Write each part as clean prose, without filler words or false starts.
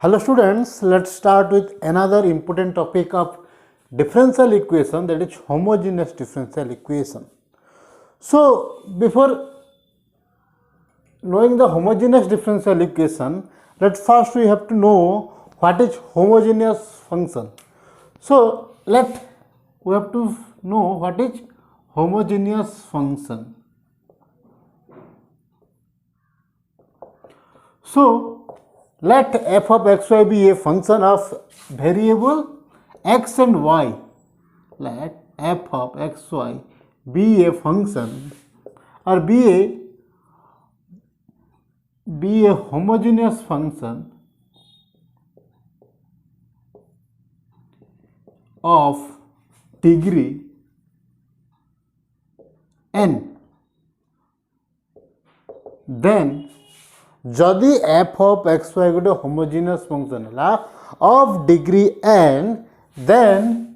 Hello students, let's start with another important topic of differential equation, that is homogeneous differential equation. So before knowing the homogeneous differential equation, first we have to know what is homogeneous function. So we have to know what is homogeneous function. So let f of xy be a function of variable x and y. Let f of xy be a function or be a homogeneous function of degree n. Then जदि f of xy गोटे homogeneous function है of degree n, then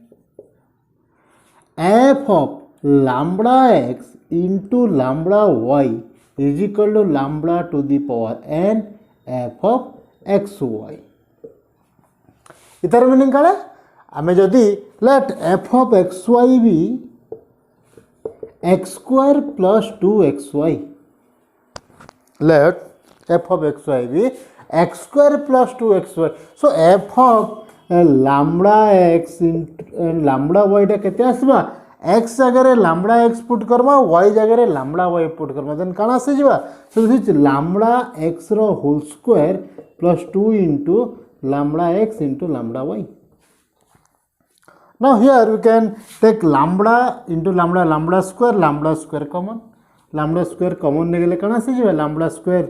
f of lambda x into lambda y is equal to lambda to the power n f of xy. इतर meaning कौन? आमे जदि let f of xy be x square plus 2xy, let f of xy be x square plus 2xy. So f of lambda x into lambda y टा केते आसबा? x जगह lambda x put करबा, y जगह lambda y put करबा, then काना से जिबा? So this is lambda x row whole square plus 2 into lambda x into lambda y. Now here we can take lambda into lambda square common. Lambda square common ने गेले काना से जिबा? Lambda square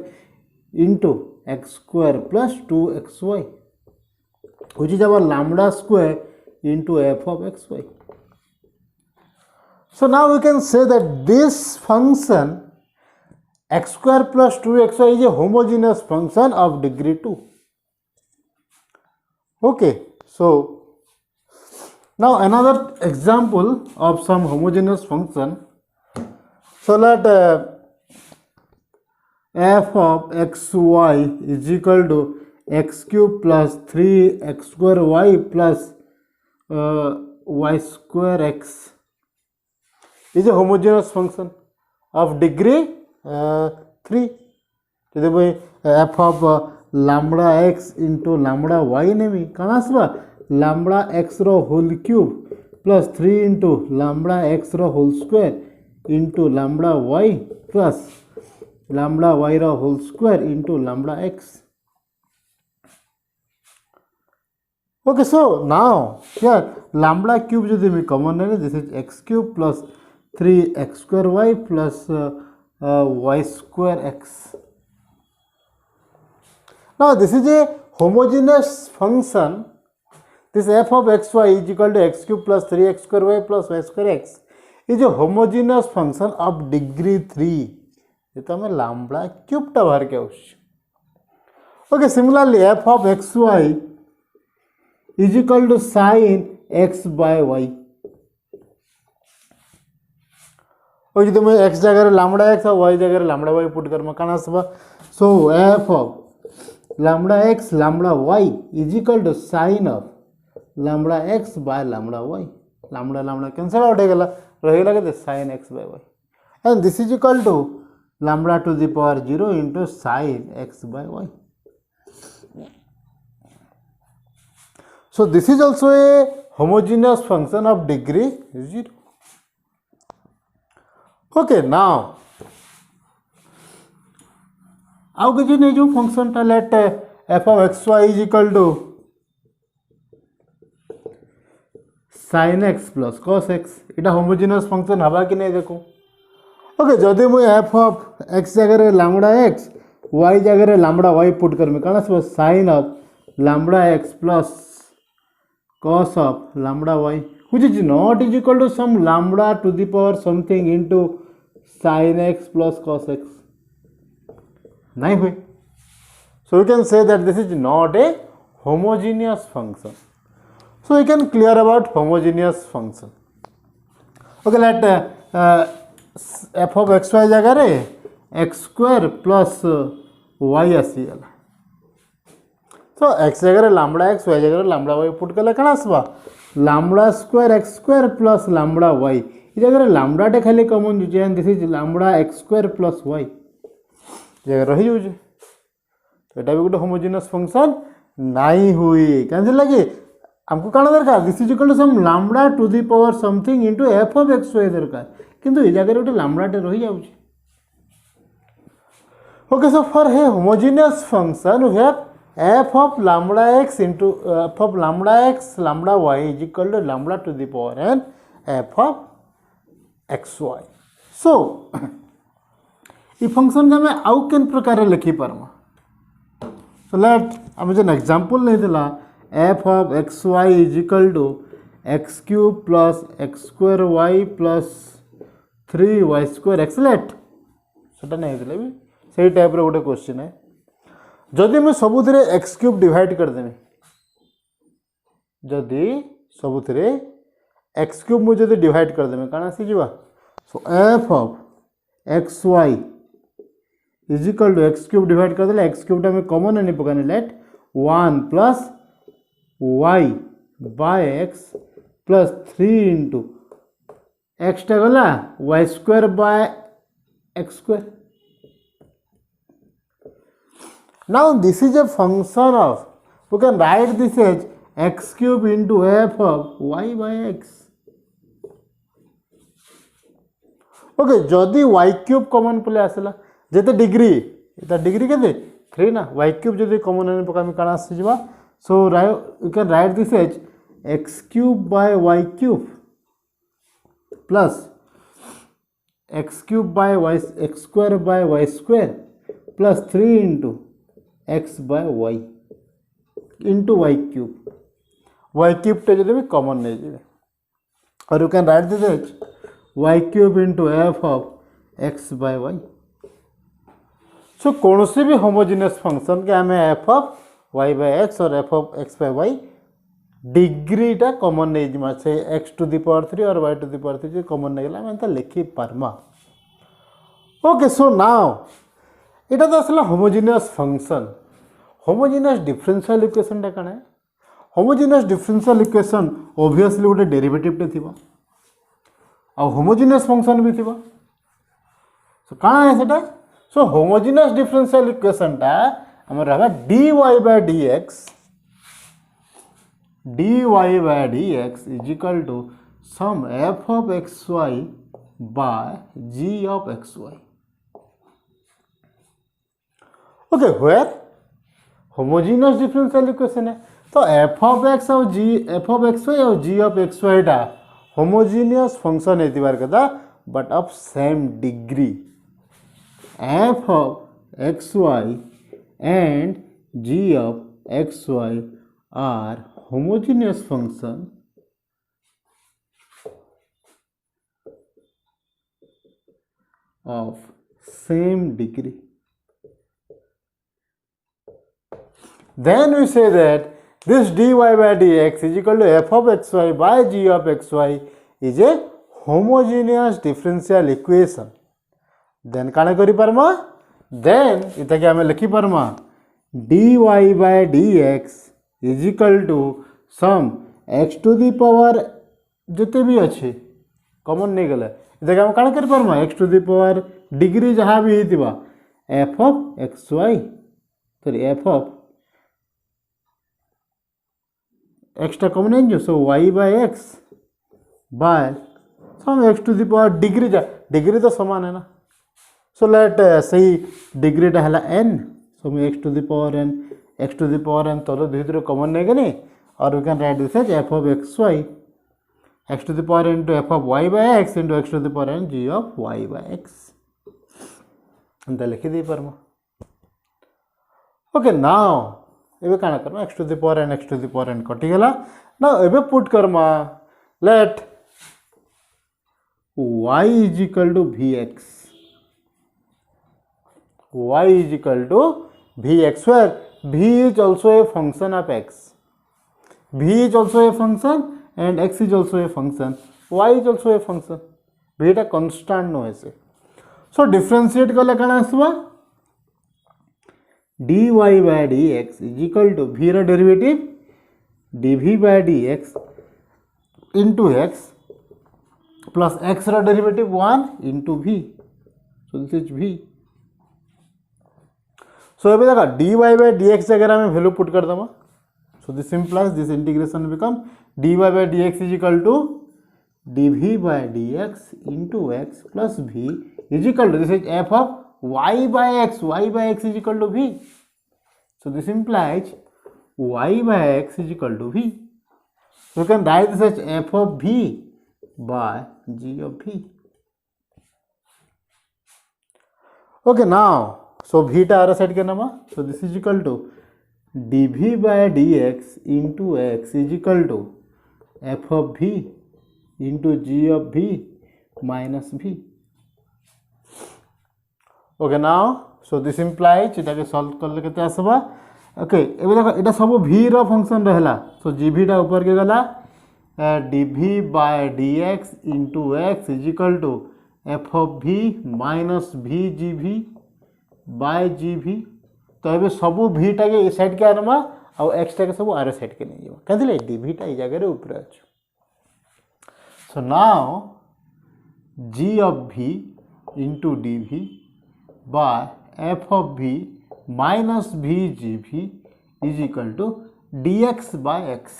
into x square plus 2xy, which is our lambda square into f of xy. So now we can say that this function x square plus 2xy is a homogeneous function of degree 2. Okay, so now another example of some homogeneous function. So let f of xy is equal to x cube plus 3x square y plus y square x is a homogeneous function of degree 3. So f of lambda x into lambda y nemi kana asba? Lambda x ro whole cube plus 3 into lambda x ro whole square into lambda y plus lambda y ro whole square into lambda x. Okay, so now here lambda cube jodi me common nele, this is x cube plus 3x square y plus y square x. Now this is a homogeneous function. This f of xy is equal to x cube plus 3x square y plus y square x is a homogeneous function of degree 3. ये तो हमें lambda cube टा बाहर के आउछ. Okay, similarly f of xy is equal to sin x by y. Okay, तो मैं x जगह लैम्ब्डा x और y जगह लैम्ब्डा y पुट कर मैं काना सबा? So f of lambda x lambda y is equal to sin of lambda x by lambda y. Lambda cancel out हो गला, रहेगा के sin x by y, and this is equal to lambda to the power 0 into sin x by y. So this is also a homogeneous function of degree 0. Okay, now आउ किसी नहीं जो function टा late f of xy is equal to sin x plus cos x. इटा homogeneous function हवा कि नहीं देखो. ओके, जदि मुझे f of x जगह lambda x y जगह lambda y पुट कर में काना सब sin of lambda x plus cos of lambda y, which is not is equal to some lambda to the power something into sin x plus cos x. नहीं हुई. So we can say that this is not a homogeneous function. So we can clear about homogeneous function. Okay, let f of xy जगह x square plus y आसीगला. तो x जगह lambda x y जगह lambda y put कले कण आसबा lambda square x square plus lambda y ई जगह lambda टे खाली कॉमन जुजे and this is lambda x square plus y जगह रही जाउजे तो एटा भी गोटे होमोजेनियस फंक्शन नाही हुई कैंसिल लगे हमको कण दरकार this is equal to sum lambda to the power something into f of x y दरकार किंतु ई जगह गोटे लैम्बडा टे रही जाउजे okay so for a homogeneous function we have f of lambda x into f of lambda x lambda y is equal to lambda to the power n f of xy. So ये function का मैं आउ केन प्रकार लिखी पारमा so let हम जन example नहीं दिला f of xy is equal to x cube plus x square y plus 3y square x let सेटा नहीं दिला भी सही टाइप रे गोटे क्वेश्चन है जदि मैं सबुथिरे एक्स क्यूब डिवाइड करदेमी जदि सबुथिरे एक्स क्यूब मुझे जदि डिवाइड करदेमी कण आसी जीवा so f of x y is equal to x cube divide करदेले एक्स क्यूब में कॉमन नहीं पकाने let 1 plus y by x plus 3 into x टा गला y square by x square. Now this is a function of we can write this as x cube into f of y by x. Okay, जदि y cube common पले आसला जेते degree इता degree केते 3 ना y cube जदि common ने पका में काना आसी जबा so you can write this as x cube by y cube plus x cube by y x square by y square plus 3 into x by y into y cube टे जब भी कॉमन नहीं जाए और you can write this as y cube into f of x by y. So कौन सी भी homogeneous function के हमें f of y by x और f of x by y degree टा कॉमन नहीं जिमा से x to the power 3 और y to the power 3 common नहीं गला मैं तो लिखी पारमा. ओके सो नाउ इटा तो असला homogeneous function homogeneous differential equation टा कण है होमोजेनियस डिफरेंशियल इक्वेशन ऑब्वियसली गोटे डेरिवेटिव टे थिबा आ होमोजेनियस फंक्शन भी थिबा सो काना है सेटा सो होमोजेनियस डिफरेंशियल इक्वेशन टा हमर रहबा dy by dx is equal to sum f of xy by g of xy. Okay where homogeneous differential equation है तो f of x और f of xy और g of xy टा homogeneous function है दिवार कदा but of same degree f of xy and g of xy are homogeneous function of same degree. Then we say that this dy by dx is equal to f of xy by g of xy is a homogeneous differential equation. Then काना करी परमा then इता क्या हमें लिखी परमा dy by dx is equal to sum x to the power जिते भी अच्छे common नहीं गला इता क्या हम काना करी परमा x to the power degree जहाँ भी ही दिवा f of xy sorry f of x टा कॉमन नहीं जो so y by x by sum x to the power degree जा डिग्री तो समान है ना सो लेट सही डिग्री टा हला n सो मैं x to the power n तो भीतर कॉमन नहीं गनी और we can write this as f of xy x to the power n into f of y by x into x to the power n g of y by x अंत लिखि दे परमा. Okay now एबे काना Karma x to the power n कटि गेला now एबे put करमा let y is equal to vx where v is also a function of x, v is also a function and x is also a function, y is also a function. v टा constant no ऐसे. So differentiate कले काना आसबा dy by dx is equal to v रो derivative dv by dx into x plus x रो derivative 1 into v. So this is v. So अभी देखा dy by dx जगह में वैल्यू पुट कर दमा. So this implies this integration become dy by dx is equal to dv by dx into x plus v is equal to, this is f of y by x is equal to v. So this implies y by x is equal to v. So you can write this as f of v by g of v. Okay, now so v ta other side karna. So this is equal to dv by dx into x is equal to f of v into g of v minus v. Okay, now so this implies इटा के solve करले केते आसबा. Okay एबे देखो इटा सब v रो function रहला. सो gv टा ऊपर के गला dv by dx into x is equal to f of v minus v gv by gv. तो एबे सब v टा के साइड के आनमा आ x टा के सब आर साइड के नहीं जेबा कहले dv टा ई जगह रे ऊपर अछि. So now g of v into dv by f of v minus v gv is equal to dx by x.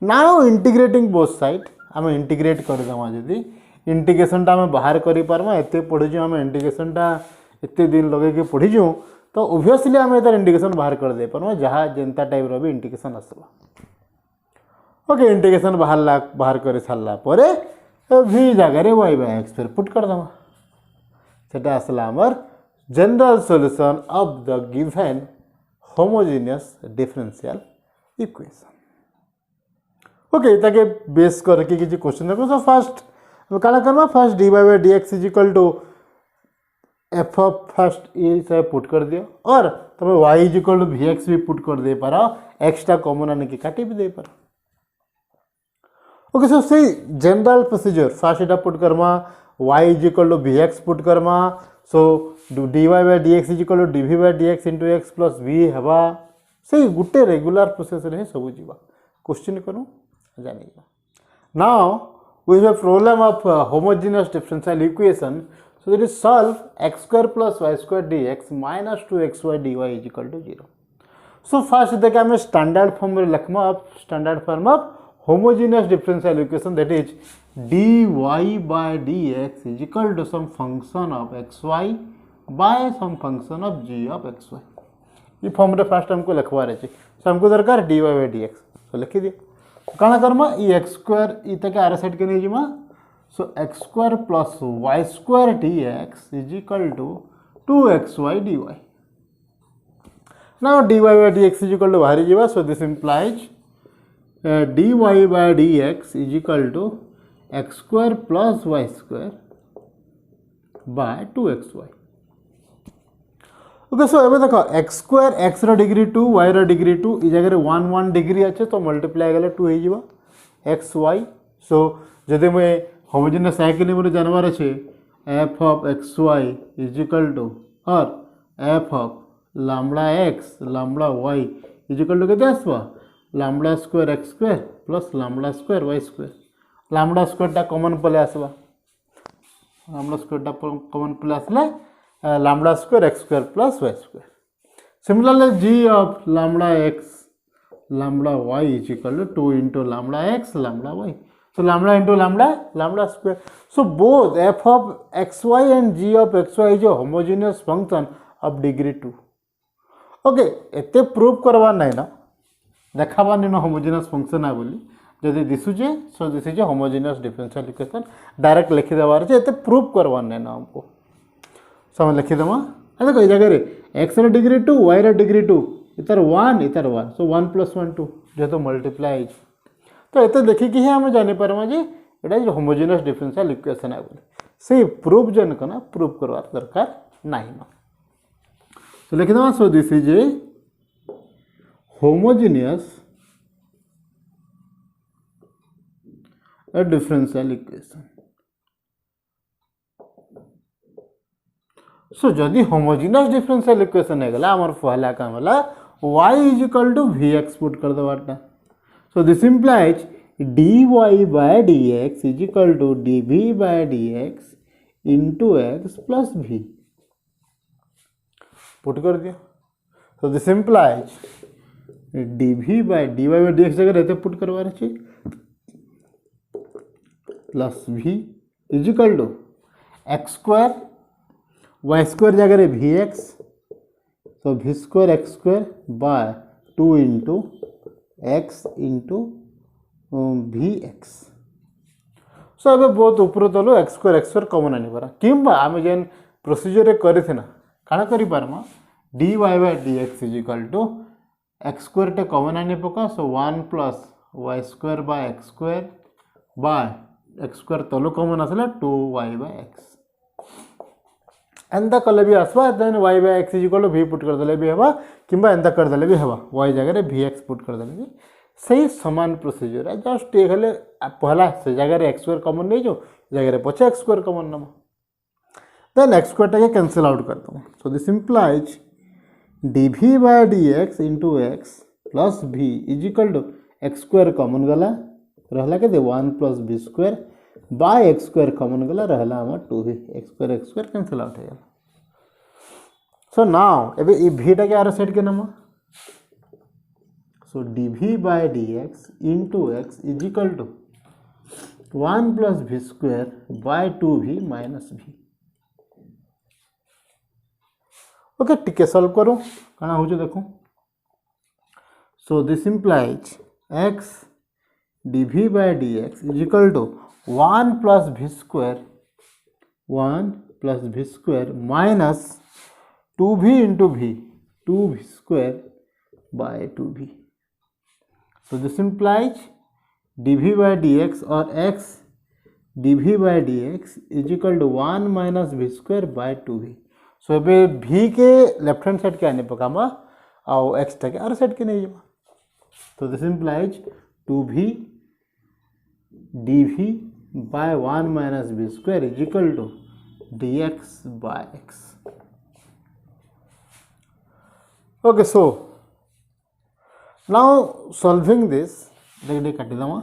Now integrating both side आम इंटीग्रेट कर दमा. जदि इंटीग्रेशन टा आम बाहर करि पारमा एते पढिजु आम इंटीग्रेशन टा एते दिन लगे के पढिजु तो ऑब्वियसली आम एतर इंटीग्रेशन बाहर कर दे पारमा जहा जेंता टाइप रो भी इंटीग्रेशन आसबा. ओके इंटीग्रेशन बाहर कर सारा पर v जगह y by x फिर पुट कर दमा. सेटा आसला हमर general solution of the given homogeneous differential equation. Okay ताके बेस करके किछि क्वेश्चन देखो. सो फर्स्ट काला करबा first dy by dx is equal to f of first ये से पुट कर दियो और तमे y is equal to vx भी पुट कर दे पारो x टा कॉमन आने की काटी भी दे पारो. ओके सो से जनरल प्रोसीजर फर्स्ट इटा पुट करमा y is equal to vx put करमा. So dy by dx is equal to dv by dx into x plus v हेबा. से गुटे रेगुलर प्रोसेस रे सब जीवा क्वेश्चन करू जानिबा. Now we have problem of homogeneous differential equation. So that is solve x square plus y square dx minus 2xy dy is equal to 0. So first देखे हमें standard form में लिखमा standard form of homogeneous differential equation, that is dy by dx is equal to some function of xy by some function of g of xy. ये form रे first हमको लिखवा रहे सो हमको दरकार dy by dx. सो लिखि दिए काना करमा ये x स्क्वायर ई तक आर साइड के नहीं जिमा. सो x square plus y square dx is equal to 2xy dy. Now dy by dx is equal to बाहरी जिवा. So this implies dy by dx is equal to x square plus y square by 2xy. Okay so एबे देखो x square x रो degree 2 y रो degree 2 ई जगह रे 1 1 degree अच्छे तो multiply गले 2 हे जिवो x y. सो जदि मैं होमोजेनियस साइकिल में जानवर अच्छे f of x y is equal to और f of lambda x lambda y is equal to केते आसबा lambda square x square plus lambda square y square. Lambda square टा common पले आसबा. लैम्बडा स्क्वायर टा कॉमन पले आसले lambda square x square plus y square. Similarly g of lambda x lambda y is equal to 2 into lambda x lambda y. So lambda into lambda square. So both f of x y and g of x y is a homogeneous function of degree 2. Okay एते prove करवा नहीं ना देखाबार नहीं homogeneous function है बोली जदि दिशुचे. So this is homogeneous differential equation direct लिखि देबार छे. एते प्रूव करवार नहीं ना हमको. सो हम लिखि देमा देखो ए जगह रे x रो डिग्री 2 y रो डिग्री 2 इतर 1 इतर 1. सो 1 + 1 2 जेतो मल्टीप्लाई तो एते देखि कि हम जानि परमा जे एटा जे होमोजेनियस डिफरेंशियल इक्वेशन है बोली से प्रूफ जन कना प्रूफ करवार दरकार नाही ना. सो लिखि देमा. So this is a homogeneous a differential equation. So जदि होमोजिनस डिफरेंशियल इक्वेशन है गला हमर पहला काम होला y is equal to vx put कर दबाटा so this implies dy by dx is equal to dv by dx into x plus v put कर दिया so this implies dv by dy by dx जगह रहते put करवा रहे plus v is equal to x square y square जगह v x तो v square x square by 2 into x into v x सो अब बहुत ऊपर तलु एक्स स्क्वायर कमन आनी पारा कि आम जेन प्रोसीजर करथिना काना करि पारमा dy by dx is equal to x square टे कमन आनी पका so 1 plus y square by x square by x square तलु कमन आसला 2y by x एंता कले भी आसवा then y by x is equal to v put कर देले भी हेबा किंबा एंता कर देले भी हेबा y जगह रे vx पुट कर देले भी सही समान प्रोसीजर है जस्ट एक हेले पहला से जगह रे x स्क्वायर कॉमन नहीं जो जगह रे पछे x स्क्वायर कॉमन नम देन x स्क्वायर टाके कैंसिल आउट कर दो so this implies dv by dx into x plus v is equal to x square common गला रहला के 1 plus v square by x square common गला रहला हम 2v x square cancel out हो गया सो नाउ एबे ई v के आर सेट के नाम so dv by dx into x is equal to 1 plus v square by 2v minus v okay टिके सॉल्व करो काना हो देखो so this implies x dv by dx is equal to 1 plus v square minus 2v into v 2v square by 2v so this implies dv by dx or x dv by dx is equal to 1 minus v square by 2v so अब v के left hand side के आने पकामा और x टके are side के नहीं जावा so this implies 2v dv by 1 minus v square is equal to dx by x okay so now solving this देख काटी दमा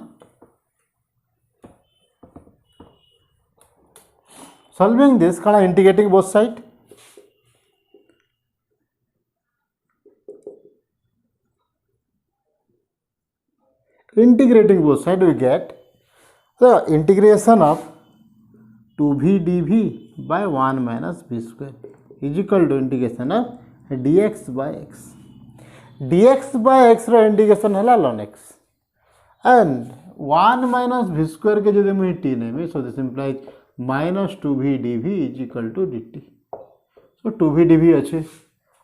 solving this काना integrating both side integrating both side we get the integration of 2v dv by 1 minus v square is equal to integration of dx by x dx by x रो integration है ln x and 1 minus v square के जो मुझे t नहीं सो this implies minus 2v dv is equal to dt so 2v dv अच्छे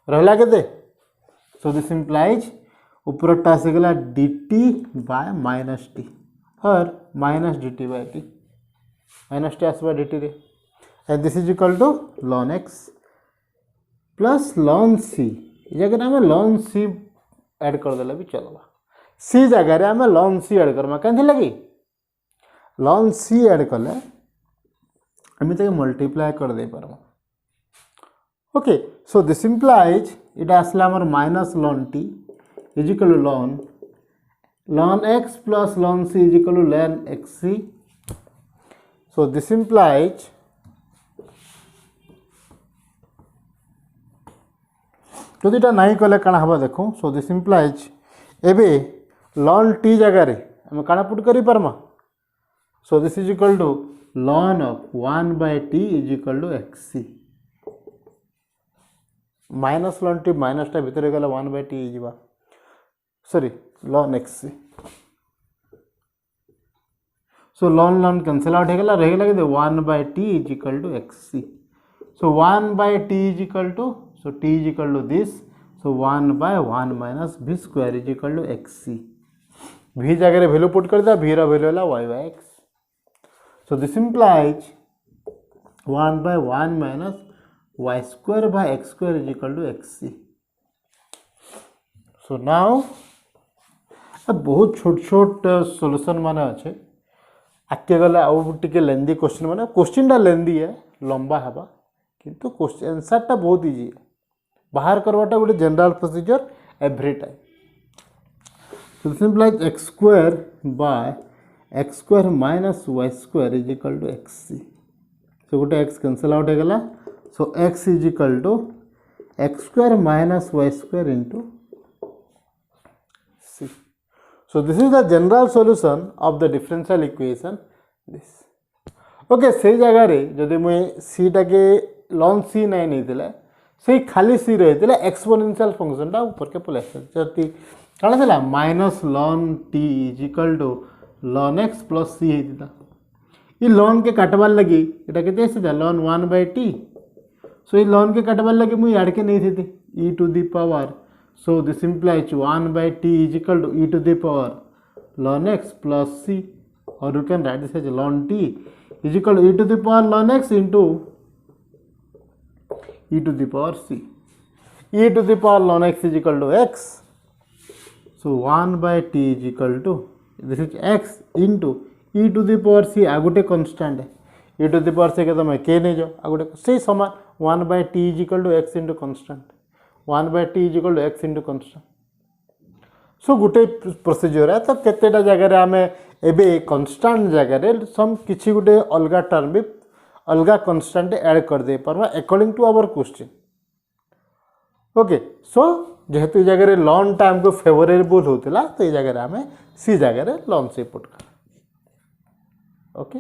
रहला के दे so this implies ऊपर टा से गला dt by minus t और minus dt by t minus t आसवा dt रे and this is equal to ln x plus ln c जगह आम ln c ऐड कर देला भी चलवा c जगह रे आम ln c ऐड करमा केंथि लगी ln c ऐड कले आम तके मल्टीप्लाई कर दे परबो okay so this implies it आसला हमर minus ln t is equal to ln x plus ln c is equal to ln xc so this implies जदि एटा नहीं कले काना हबा देखो so this implies एबे ln t जगह रे हम काना पुट करि परमा so this is equal to ln of 1 by t is equal to xc minus ln t minus टा भीतर गला 1 by t जीवा sorry ln xc so ln cancel out हेगला रहेला के 1 by t is equal to xc so 1 by t is equal to so t is equal to this so 1 by 1 minus v square is equal to xc v जगह रे value put कर दिया v रा value होला y by x so this implies 1 by 1 minus y square by x square is equal to xc so now बहुत छोट छोट solution माने अच्छे आगे गले आउ टिके लेंदी क्वेश्चन माने क्वेश्चन टा लेंदी है लंबा हबा किंतु क्वेश्चन आंसरटा बहुत इजी है बाहर करवाटा गोटे general procedure every time so this implies x square by x square minus y square is equal to xc so गोटे x cancel out हो गला so x is equal to x square minus y square into c so this is the general solution of the differential equation this okay से जगह रे जदि मुझे सी टाके lawn सी नहीं नहीं से खाली सी रही एक्सपोनेंशियल फंक्शन टा ऊपर के पलि जति कौन था minus ln t is equal to ln x plus c होता ये लॉन के काटबार लगी यहाँ के लॉन 1/t सो ये लॉन के काटबार लगी मुझे याड़ के नहीं थी e to the power so this implies 1/t is equal to e to the power ln x plus c और you can write this as ln t is equal to e to the power ln x into e to the power c e to the power ln x is equal to x so 1/t is equal to this is x into e to the power c आगुटे constant है e to the power c के मैं k नहीं जाओ आगुटे से समान 1/t is equal to x into constant 1/t is equal to x into constant so गोटे procedure है तो केतेटा जगह रे आमे एबे constant जगह रे सम किछि गोटे अलगा टर्म भी अलगा कन्स्टांट ऐड कर दे पार्मा according to our question okay so जेहेतु जगह लॉन टा हमको फेवरेबल होता तो ये जगह आम सी जगह लॉन से पुट कर ओके